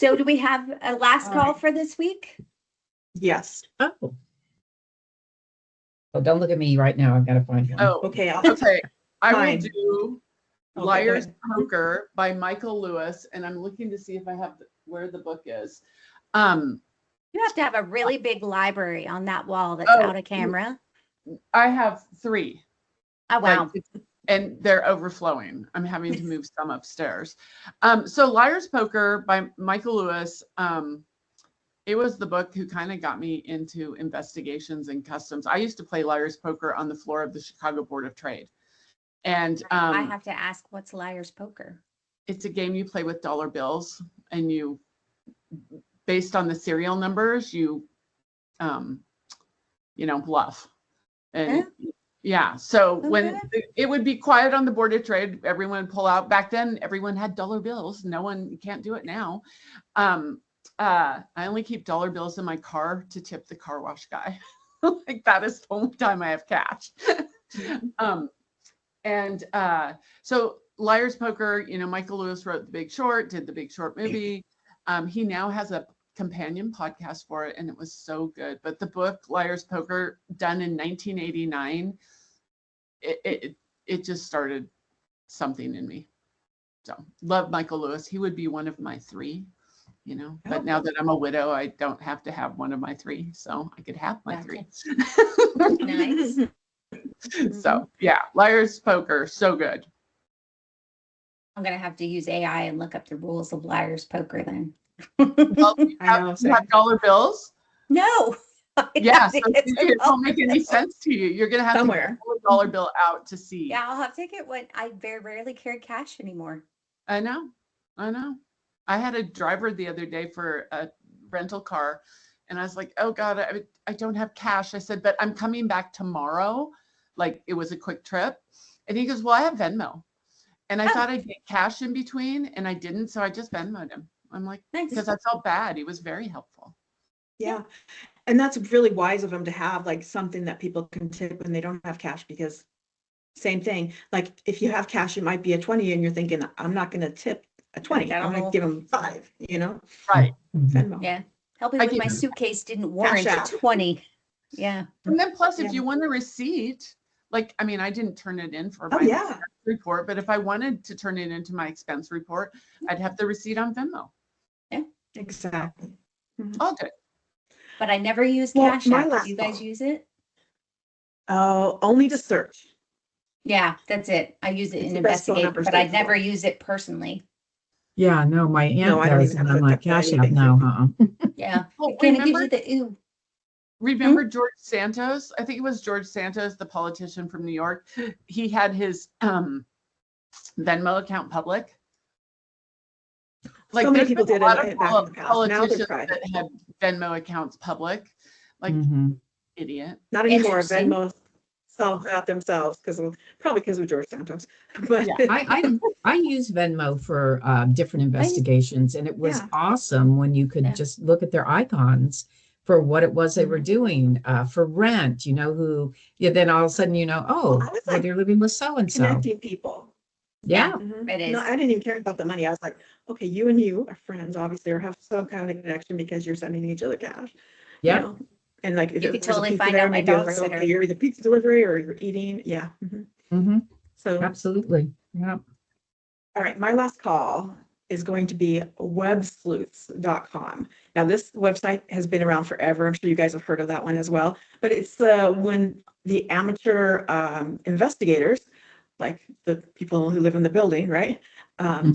So do we have a last All call right. for this week? Yes. Oh. Oh, don't look at me right now. I've got to find one. Oh, Okay. okay. I will Fine. do Okay, Liar's go ahead. Poker by Michael Lewis, and I'm looking to see if I have where the book is. You have to have a really big library on that wall that's Oh, out of camera. I have 3. Oh, wow. And they're overflowing. I'm having to move some upstairs. So Liar's Poker by Michael Lewis. It was the book who kind of got me into investigations and customs. I used to play Liar's Poker on the floor of the Chicago Board of Trade. And I have to ask, what's Liar's Poker? it's a game you play with dollar bills, and you, based on the serial numbers, you bluff. And yeah, so when it would be quiet on the Board of Trade, everyone would pull out. Back then, everyone had dollar bills. You can't do it now. I only keep dollar bills in my car to tip the car wash guy. Like, that is the only time I have cash. So Liar's Poker, Michael Lewis wrote The Big Short, did The Big Short movie. He now has a companion podcast for it, and it was so good. But the book Liar's Poker, done in 1989, it just started something in me. So love Michael Lewis. He would be one of my 3, but now that I'm a widow, I don't have to have one of my 3, so I could have my 3. Nice. So yeah, Liar's Poker, so good. I'm going to have to use AI and look up the rules of Liar's Poker then. Well, you I know, have dollar bills. No. Yeah, so it won't make any sense to you. You're gonna have Somewhere. to pull a dollar bill out to see. Yeah, I'll have to get what I very rarely carry cash anymore. I know. I had a driver the other day for a rental car, and I was like, "Oh God, I don't have cash." I said, "But I'm coming back tomorrow." Like, it was a quick trip, and he goes, "Well, I have Venmo," and I thought I'd get cash in between, and I didn't, so I just Venmoed him. I'm like, Nice. because I felt bad. He was very helpful. Yeah. And that's really wise of them to have like something that people can tip when they don't have cash, because same thing, like if you have cash, it might be a 20 and you're thinking, I'm not going to tip a 20. I'm going to give them 5, Right. Venmo. Yeah. Helping I with my get- suitcase didn't warrant App. 20. Yeah. And then plus, if Yeah. you want a receipt, like, I mean, I didn't turn it in for Oh, my yeah. expense report, but if I wanted to turn it into my expense report, I'd have the receipt on Venmo. Exactly. All good. But I never use Well, Cash my App. last Do you guys call. use it? Oh, only to search. Yeah, that's it. I use it It's in the best phone investigate, number but I to never call. use it personally. Yeah, no, my aunt No, I don't does, even and have I'm hooked like, up to Cash App, anything. no, Yeah. Well, It kind of gives remember- you the ooh. Remember George Santos? I think it was George Santos, the politician from New York. He had his Venmo account public. Like, So many there's people been did a lot it of back in the past. Now they're politicians private. that had Venmo accounts public. Like, Mhm. idiot. Not anymore. Interesting. Venmo solve that themselves probably because of George Santos. But Yeah. I use Venmo for different investigations, and it was Yeah. awesome when you could Yeah. just look at their icons for what it was they were Mhm. doing for rent, then all of a sudden, I was like they're living with so-and-so. connecting people. Yeah. Mhm. It is. No, I didn't even care about the money. I was like, okay, you and you are friends, obviously, or have some kind of connection because you're sending each other cash. Yeah. And like, if You there's could a totally pizza find there, out my maybe I was dog's like, sitter. okay, you're either pizza delivery or you're eating. Yeah. Mhm. Hmm. So, Absolutely. Yeah. all right, my last call is going to be websleuths.com. Now, this website has been around forever. I'm sure you guys have heard of that one as well. But it's when the amateur investigators, like the people who live in the building, right?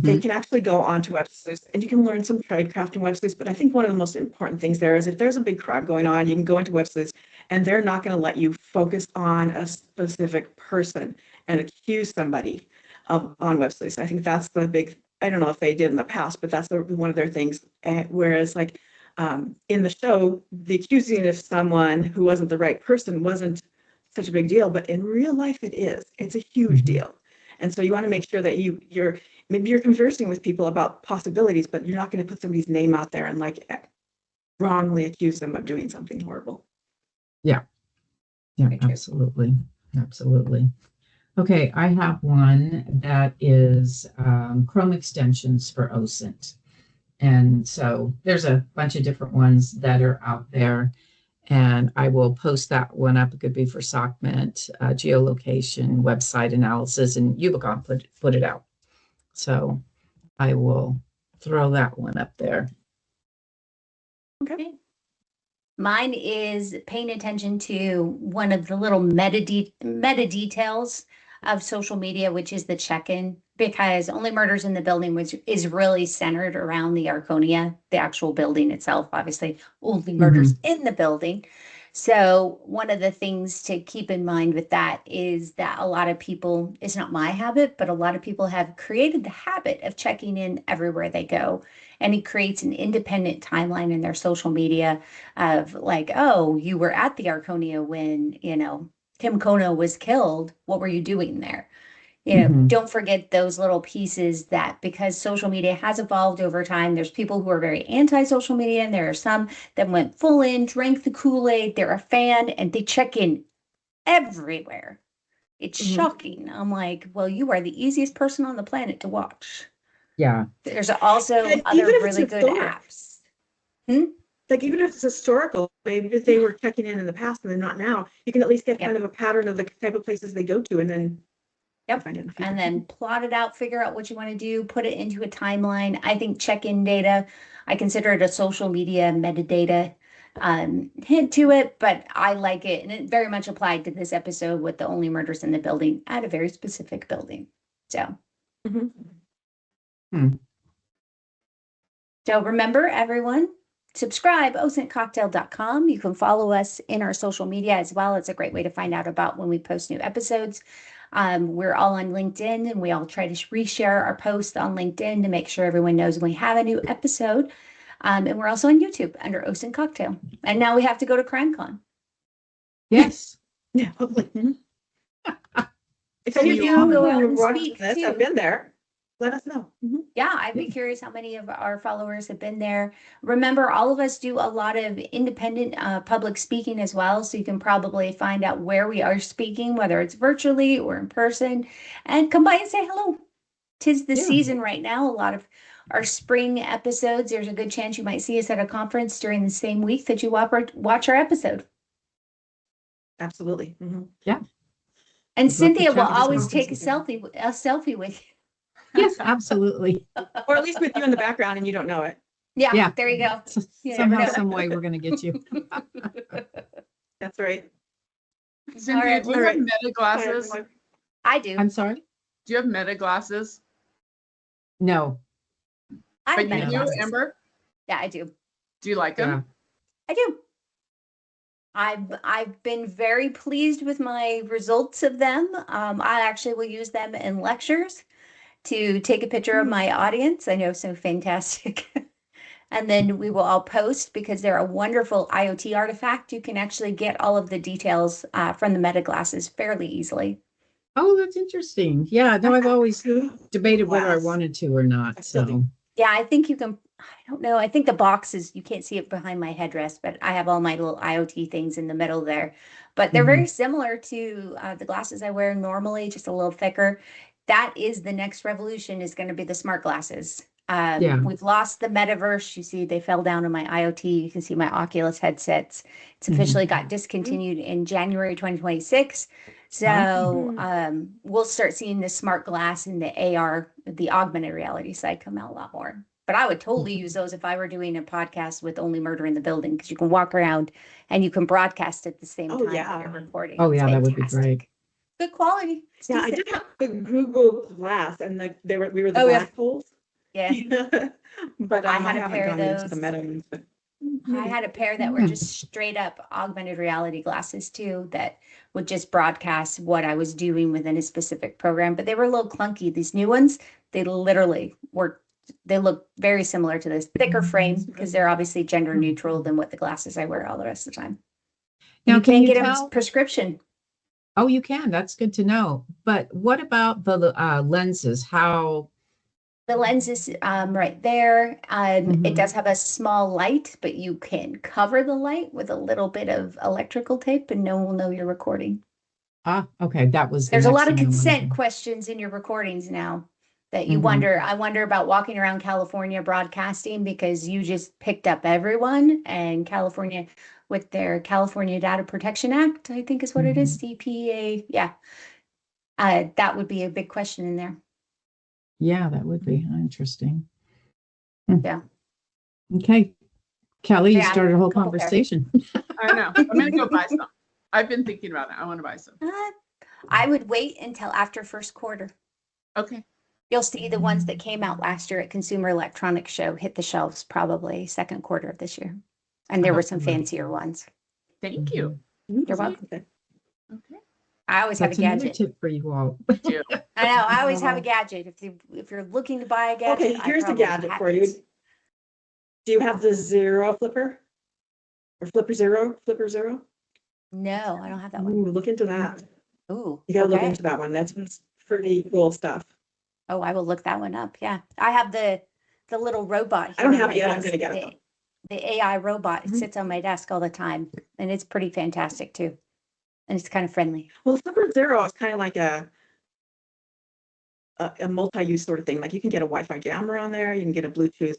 They can actually go onto Web Sleuths and you can learn some tradecraft in Web Sleuths. But I think one of the most important things there is if there's a big crime going on, you can go into Web Sleuths and they're not going to let you focus on a specific person and accuse somebody on Web Sleuths. I think that's the big, I don't know if they did in the past, but that's one of their things. Whereas like in the show, the accusing of someone who wasn't the right person wasn't such a big deal, but in real life it is. It's a huge deal. And so you want to make sure that maybe you're conversing with people about possibilities, but you're not going to put somebody's name out there and like wrongly accuse them of doing something horrible. Yeah, Very true. absolutely. Okay, I have one that is Chrome extensions for OSINT. And so there's a bunch of different ones that are out there. And I will post that one up. It could be for SOCMENT, geolocation, website analysis, and Ubicon put it out. So I will throw that one up there. Okay. Mine is paying attention to one of the little meta details of social media, which is the check-in, because Only Murders in the Building, which is really centered around the Arconia, the actual building itself, obviously, Only Murders in the Building. So one of the things to keep in mind with that is that a lot of people, it's not my habit, but a lot of people have created the habit of checking in everywhere they go. And it creates an independent timeline in their social media of like, oh, you were at the Arconia when, Tim Kono was killed. What were you doing there? Don't forget those little pieces that, because social media has evolved over time, there's people who are very anti-social media, and there are some that went full in, drank the Kool-Aid, they're a fan, and they check in everywhere. It's shocking. I'm like, well, you are the easiest person on the planet to watch. Yeah. There's also And other even if it's really good historic. apps. Like even if it's historical, maybe if they were checking in the past and then not now, you can at least get kind of a pattern of the type of places they go to, and then find it in the future. And then plot it out, figure out what you want to do, put it into a timeline. I think check-in data, I consider it a social media metadata hint to it, but I like it. And it very much applied to this episode with the Only Murders in the Building at a very specific building. So. So remember, everyone, subscribe, osintcocktail.com. You can follow us in our social media as well. It's a great way to find out about when we post new episodes. We're all on LinkedIn, and we all try to reshare our posts on LinkedIn to make sure everyone knows when we have a new episode. And we're also on YouTube under Osint Cocktail. And now we have to go to CrimeCon. Yes. Yeah, hopefully. If So any we of you all go who out are and watching speak, this too. have been there, let us know. Yeah, I'd be curious how many of our followers have been there. Remember, all of us do a lot of independent public speaking as well. So you can probably find out where we are speaking, whether it's virtually or in person, and come by and say hello. 'Tis the season right now. A lot of our spring episodes, there's a good chance you might see us at a conference during the same week that you watch our episode. Absolutely. Yeah. And We'd love to Cynthia will chat with you. always take a selfie with you. Yes, absolutely. Or at least with you in the background and you don't know it. Yeah, there you go. You never Somehow, know. some way, we're going to get you. That's right. Cynthia, right, do you all have right. meta glasses? Bye, everyone. I do. I'm sorry? Do you have meta glasses? No. I have But you many do, glasses. Amber? Yeah, I do. Do you like them? I do. I've been very pleased with my results of them. I actually will use them in lectures to take a picture of my audience. I know, so fantastic. And then we will all post, because they're a wonderful IoT artifact. You can actually get all of the details from the meta glasses fairly easily. Oh, that's interesting. Yeah, no, I've always debated whether I Glass. wanted to or not. I still So, do. Yeah, I think you can. I don't know. I think the box is, you can't see it behind my headrest, but I have all my little IoT things in the middle there. But they're very similar to the glasses I wear normally, just a little thicker. That is the next revolution, is going to be the smart glasses. Yeah. We've lost the metaverse. You see, they fell down on my IoT. You can see my Oculus headsets. It's officially got discontinued in January 2026. So we'll start seeing the smart glass and the AR, the augmented reality side, come out a lot more. But I would totally use those if I were doing a podcast with Only Murder in the Building, because you can walk around and you can broadcast at the same time yeah. that you're recording. oh It's yeah, that would be fantastic. great. Good quality. It's Yeah, I decent. did have the Google Glass, and we were the Oh, yeah. black holes. Yeah. But I I had a haven't pair of gone into the those. meta ones, but I had a pair that were just straight up augmented reality glasses too, that would just broadcast what I was doing within a specific program, but they were a little clunky. These new ones, they literally they look very similar to this thicker frame, because they're obviously gender neutral than what the glasses I wear all the rest of the time. Now, You can can you get tell? them prescription. Oh, you can. That's good to know. But what about the lenses? How? The lens is right there. Mhm. It does have a small light, but you can cover the light with a little bit of electrical tape and no one will know you're recording. Ah, okay. That was the There's a next lot of thing I wanted consent to- questions in your recordings now. that you Mhm. wonder, I wonder about walking around California broadcasting because you just picked up everyone, and California with their California Data Protection Act, I think is what it is, CPA. Yeah. That would be a big question in there. Yeah, that would be interesting. Yeah. Okay. Kelly, you Yeah, started a whole couple there. conversation. I know. I'm gonna go buy some. I've been thinking about it. I want to buy some. I would wait until after first quarter. Okay. You'll see the ones that came out last year at Consumer Electronics Show hit the shelves probably second quarter of this year. And there were some Absolutely. fancier ones. Thank you. You're welcome. Okay. Okay. I always have a That's another gadget. tip for you all. Do. I know, I always have a gadget. If you're looking to buy a gadget. Okay, I here's the probably gadget have for you. it. Do you have the Zero flipper? Or Flipper Zero? No, I don't have that one. Ooh, look into that. Ooh, You gotta look okay. into that one. That's pretty cool stuff. Oh, I will look that one up. Yeah. I have the little robot. I don't here on have my it yet. I'm desk, gonna get it, The AI robot. It Mhm. sits on my desk all the time, and it's pretty fantastic too. And it's kind of friendly. Well, Flipper Zero is kind of like a multi-use sort of thing. Like you can get a Wi-Fi jammer on there. You can get a Bluetooth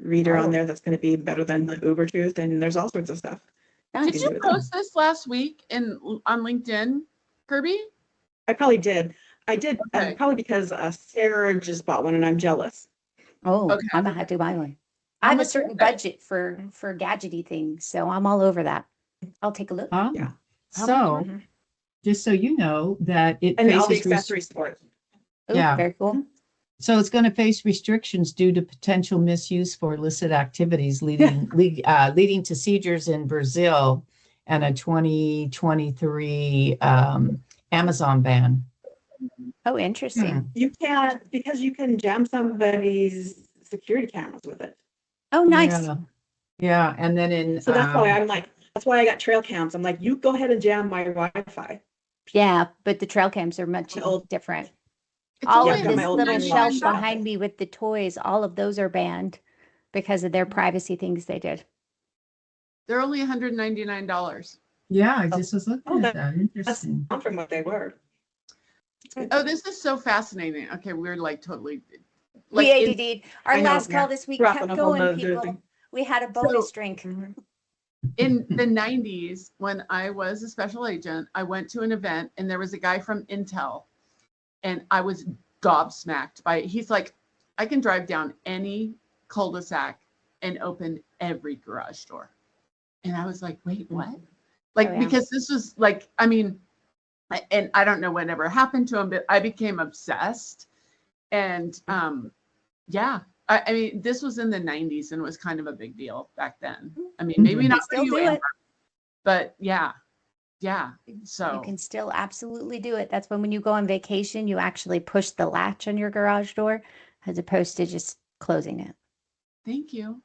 reader Oh. on there that's going to be better than the Ubertooth. And there's all sorts of stuff. Did can you do it. post this last week on LinkedIn, Kirby? I probably did. I did Okay. probably because Sarah just bought one and I'm jealous. Oh, Okay. I'm gonna have to buy one. I How have a much certain is it? budget for gadgety things, so I'm all over that. I'll take a look. Ah, Yeah. How So, much? Mhm. just so you know that it And all the faces, accessories for it. Ooh, yeah. very cool. so it's going to face restrictions due to potential misuse for illicit activities leading to seizures in Brazil and a 2023 Amazon ban. Oh, interesting. You can't, because you can jam somebody's security cameras with it. Oh, nice. Yeah. Yeah, and then in So that's why I'm like, that's why I got trail cams. I'm like, you go ahead and jam my Wi-Fi. Yeah, but the trail cams are much My old- different. It's All Yeah, of I've got this my old little manual shelf shop. behind me with the toys, all of those are banned because of their privacy things they did. They're only $199. yeah, I just was looking Oh, at that. That's Interesting. not from what they were. Oh, this is so fascinating. Okay, we're like totally We like in- ADD'd. Our I know, last call yeah. this week We're off kept on a whole going, nother people. thing. We had a bonus drink. in the 90s when I was a special agent. I went to an event and there was a guy from Intel and I was gobsmacked by it. He's like, I can drive down any cul-de-sac and open every garage door. And I was like, wait, what? Like, Oh, yeah. because this was like, I mean, and I don't know whatever happened to him, but I became obsessed. And yeah, I mean, this was in the 90s and it was kind of a big deal back then. I mean, maybe You not can for still you, do Amber, it. but yeah. You So can still absolutely do it. That's when you go on vacation, you actually push the latch on your garage door as opposed to just closing it. thank you.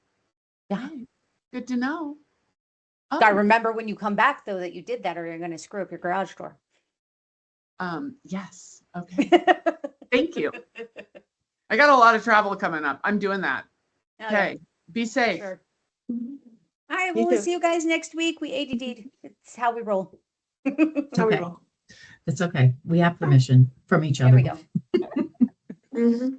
Yeah. Hey, good to know. Gotta Oh, remember when you come back though that you did that or you're gonna screw up your garage door. yes. Okay. Thank you. I got a lot of travel coming up. I'm doing that. Oh, yeah, Okay. Be safe. sure. All right, You well, we'll too. see you guys next week. We ADD'd. It's how we roll. That's how we Okay. roll. It's okay. We have permission from each There other. we go. Mhm.